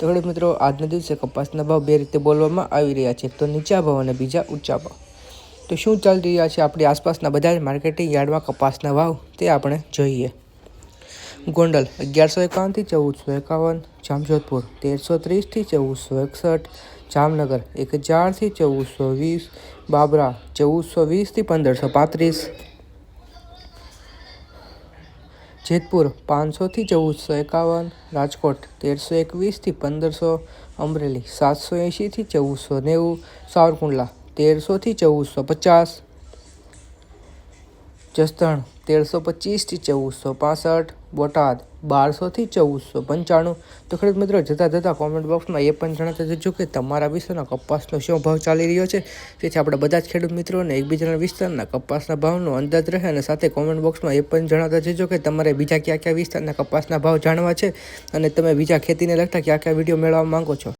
તો ખેડૂત મિત્રો, આજના દિવસે કપાસના ભાવ બે રીતે બોલવામાં આવી રહ્યા છે, એક તો નીચા ભાવ અને બીજા ઊંચા ભાવ। તો શું ચાલી રહ્યા છે આપણી આસપાસના બધા જ માર્કેટિંગ યાર્ડમાં કપાસના ભાવ તે આપણે જોઈએ। ગોંડલ 1151 થી 1451, જામજોધપુર 1330 થી 1461, જામનગર 1000 થી 1420, બાબરા 1420 થી 1535, જેતપુર 500 થી 1451, રાજકોટ 1321 થી 1500, અમરેલી 780 થી 1490, સાવરકુંડલા 1300 થી 1450, જસદણ 1325 થી 1465, બોટાદ 1200 થી 1495। તો ખેડૂત મિત્રો, જતા કોમેન્ટ બોક્સમાં એ પણ જણાવતા જજો કે તમારા વિસ્તારના કપાસનો શું ભાવ ચાલી રહ્યો છે, જેથી આપણે બધા જ ખેડૂત મિત્રોને એકબીજાના વિસ્તારના કપાસના ભાવનો અંદાજ રહે। અને સાથે કોમેન્ટ બોક્સમાં એ પણ જણાવતા જજો કે તમારે બીજા કયા વિસ્તારના કપાસના ભાવ જાણવા છે અને તમે બીજા ખેતીને લગતા કયા વિડીયો મેળવવા માંગો છો।